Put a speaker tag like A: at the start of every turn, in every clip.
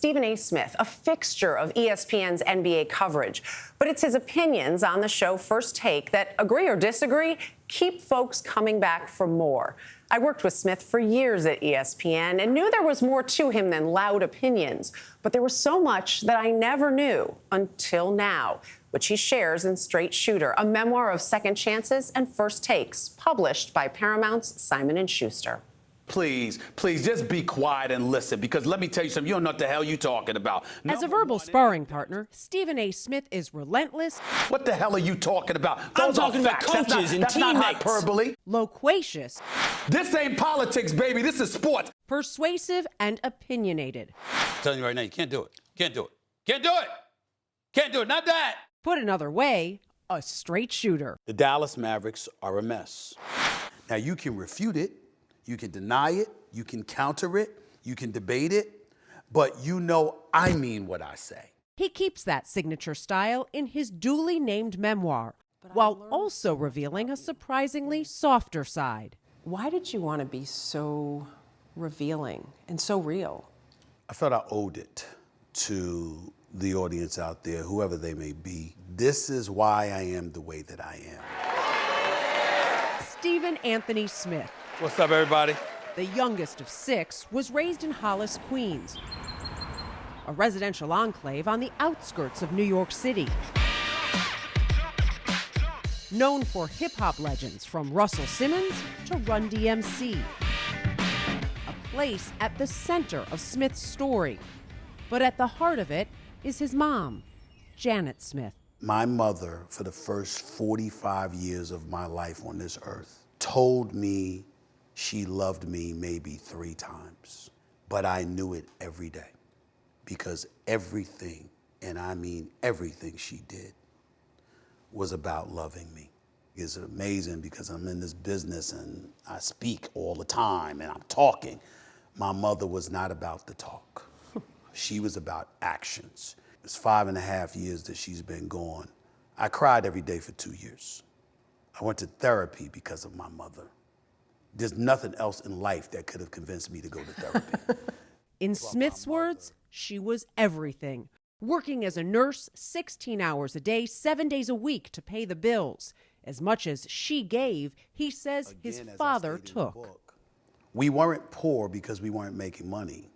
A: Stephen A. Smith, a fixture of ESPN's NBA coverage. But it's his opinions on the show First Take that, agree or disagree, keep folks coming back for more. I worked with Smith for years at ESPN and knew there was more to him than loud opinions. But there was so much that I never knew until now, which he shares in Straight Shooter, a memoir of second chances and first takes, published by Paramount's Simon & Schuster.
B: Please, just be quiet and listen, because let me tell you something, you don't know what the hell you're talking about.
C: As a verbal sparring partner, Stephen A. Smith is relentless.
B: What the hell are you talking about?
D: I'm talking about coaches and
B: that's
D: teammates.
B: Not hyperbole.
C: Loquacious.
B: This ain't politics, baby. This is sports.
C: Persuasive and opinionated.
D: I'm telling you right now, you can't do it. Can't do it. Can't do it. Can't do it. Not that.
C: Put another way, a straight shooter.
B: The Dallas Mavericks are a mess. Now, you can refute it. You can deny it, you can counter it, you can debate it, but you know I mean what I say.
C: He keeps that signature style in his duly named memoir, while also revealing a surprisingly softer side.
E: Why did you want to be so revealing and so real?
B: I felt I owed it to the audience out there, whoever they may be. This is why I am the way that I am.
C: Stephen Anthony Smith.
D: What's up, everybody?
C: The youngest of 6, was raised in Hollis, Queens, a residential enclave on the outskirts of New York City. Known for hip-hop legends from Russell Simmons to Run DMC. A place at the center of Smith's story. But at the heart of it is his mom, Janet Smith.
B: My mother, for the first 45 years of my life on this earth, told me she loved me maybe 3 times, but I knew it every day because everything, and I mean everything she did, was about loving me. It's amazing because I'm in this business and I speak all the time and I'm talking. My mother was not about the talk. She was about actions. It's 5.5 years that she's been gone. I cried every day for 2 years. I went to therapy because of my mother. There's nothing else in life that could have convinced me to go to therapy.
C: In Smith's words, she was everything. Working as a nurse 16 hours a day, 7 days a week to pay the bills. As much as she gave, he says his father took.
B: We weren't poor because we weren't making money.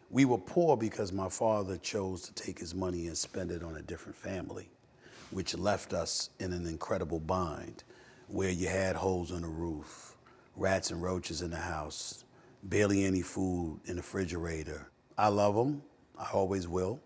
B: We were poor because my father chose to take his money and spend it on a different family, which left us in an incredible bind where you had holes in the roof, rats and roaches in the house, barely any food in the refrigerator. I love him, I always will,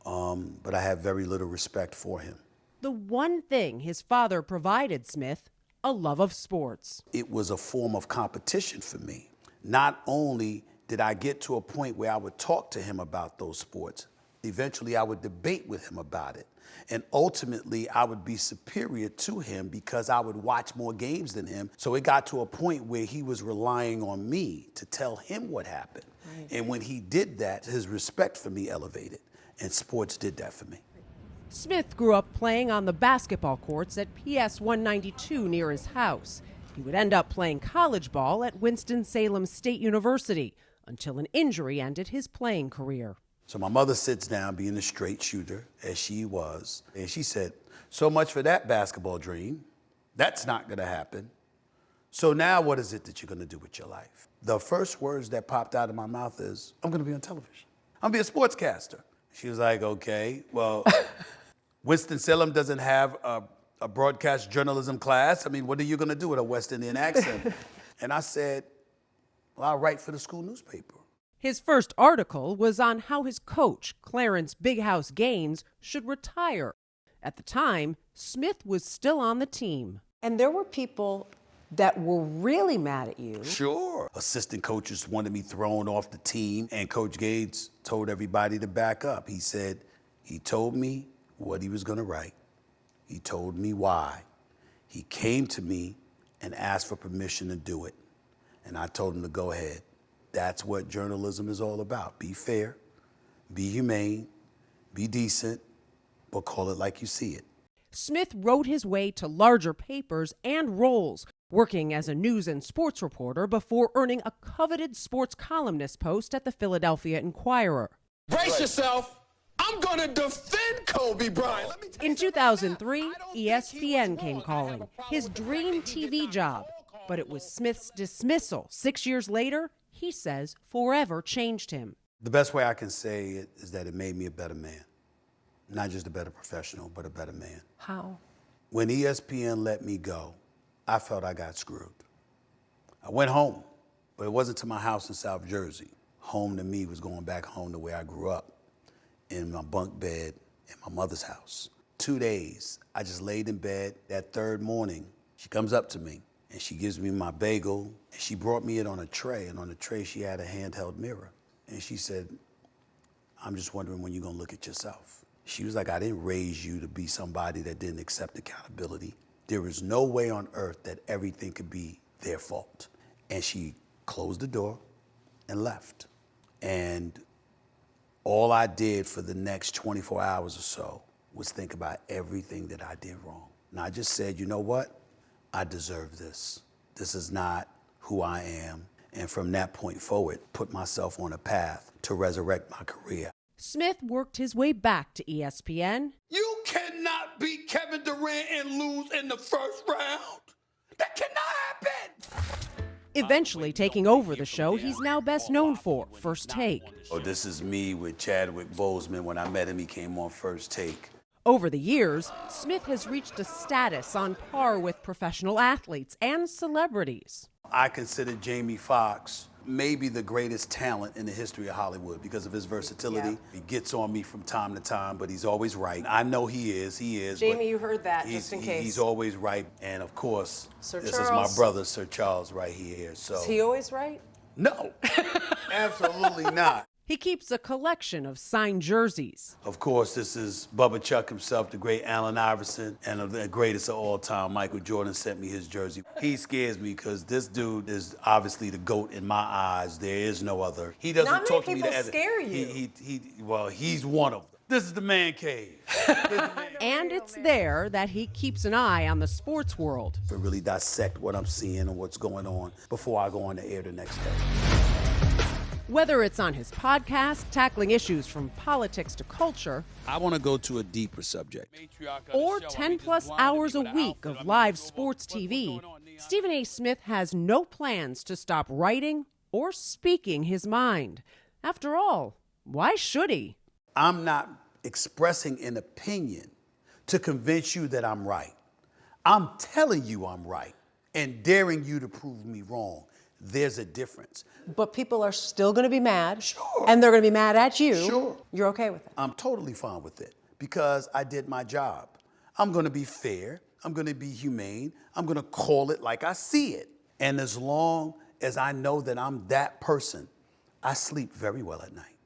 B: but I have very little respect for him.
C: The one thing his father provided Smith, a love of sports.
B: It was a form of competition for me. Not only did I get to a point where I would talk to him about those sports, eventually I would debate with him about it. And ultimately, I would be superior to him because I would watch more games than him. So it got to a point where he was relying on me to tell him what happened. Right. And when he did that, his respect for me elevated. And sports did that for me.
C: Smith grew up playing on the basketball courts at PS 192 near his house. He would end up playing college ball at Winston-Salem State University until an injury ended his playing career.
B: So my mother sits down, being a straight shooter, as she was, and she said, so much for that basketball dream. That's not gonna happen. So now what is it that you're gonna do with your life? The first words that popped out of my mouth is, I'm gonna be on television. I'm gonna be a sportscaster. She was like, okay, well, Winston-Salem doesn't have a broadcast journalism class. I mean, what are you gonna do with a West Indian accent? And I said, well, I'll write for the school newspaper.
C: His first article was on how his coach, Clarence Big House Gaines, should retire. At the time, Smith was still on the team.
E: And there were people that were really mad at you.
B: Sure. Assistant coaches wanted me thrown off the team, and Coach Gaines told everybody to back up. He said he told me what he was going to write. He told me why. He came to me and asked for permission to do it. And I told him to go ahead. That's what journalism is all about. Be fair, be humane, be decent, but call it like you see it.
C: Smith rode his way to larger papers and roles, working as a news and sports reporter before earning a coveted sports columnist post at the Philadelphia Inquirer.
F: Brace yourself. I'm going to defend Kobe Bryant.
C: In 2003, ESPN came calling, his dream TV job. But it was Smith's dismissal 6 years later, he says, forever changed him.
B: The best way I can say it is that it made me a better man. Not just a better professional, but a better man.
E: How?
B: When ESPN let me go, I felt I got screwed. I went home, but it wasn't to my house in South Jersey. Home to me was going back home to where I grew up, in my bunk bed in my mother's house. 2 days, I just laid in bed. That third morning, she comes up to me and she gives me my bagel, and she brought me it on a tray, and on the tray she had a handheld mirror. And she said, I'm just wondering when you're gonna look at yourself. She was like, I didn't raise you to be somebody that didn't accept accountability. There is no way on earth that everything could be their fault. And she closed the door and left. And all I did for the next 24 hours or so was think about everything that I did wrong. And I just said, you know what? I deserve this. This is not who I am. And from that point forward, put myself on a path to resurrect my career.
C: Smith worked his way back to ESPN.
D: You cannot beat Kevin Durant and lose in the first round. That cannot happen.
C: Eventually taking over the show he's now best known for, First Take.
B: Oh, this is me with Chadwick Boseman. When I met him, he came on First Take.
C: Over the years, Smith has reached a status on par with professional athletes and celebrities.
B: I consider Jamie Foxx maybe the greatest talent in the history of Hollywood because of his versatility. Yeah. He gets on me from time to time, but he's always right. I know he is.
E: Jamie, you heard that, just in case.
B: He's always right. And of course,
E: Sir
B: this
E: Charles.
B: is my brother, Sir Charles, right here. So.
E: Is he always right?
B: No, absolutely not.
C: He keeps a collection of signed jerseys.
B: Of course, this is Bubba Chuck himself, the great Allen Iverson, and the greatest of all time, Michael Jordan, sent me his jersey. He scares me because this dude is obviously the GOAT in my eyes. There is no other. He doesn't
E: Not
B: talk
E: many
B: to me
E: people scare you.
B: Well, he's one of them. This is the man cave.
C: And it's there that he keeps an eye on the sports world.
B: To really dissect what I'm seeing and what's going on before I go on the air the next day.
C: Whether it's on his podcast, tackling issues from politics to culture,
B: I want to go to a deeper subject.
C: or 10-plus hours a week of live sports TV, Stephen A. Smith has no plans to stop writing or speaking his mind. After all, why should he?
B: I'm not expressing an opinion to convince you that I'm right. I'm telling you I'm right and daring you to prove me wrong. There's a difference.
E: But people are still going to be mad.
B: Sure.
E: And they're going to be mad at you.
B: Sure.
E: You're okay with it?
B: I'm totally fine with it because I did my job. I'm going to be fair. I'm going to be humane. I'm going to call it like I see it. And as long as I know that I'm that person, I sleep very well at night.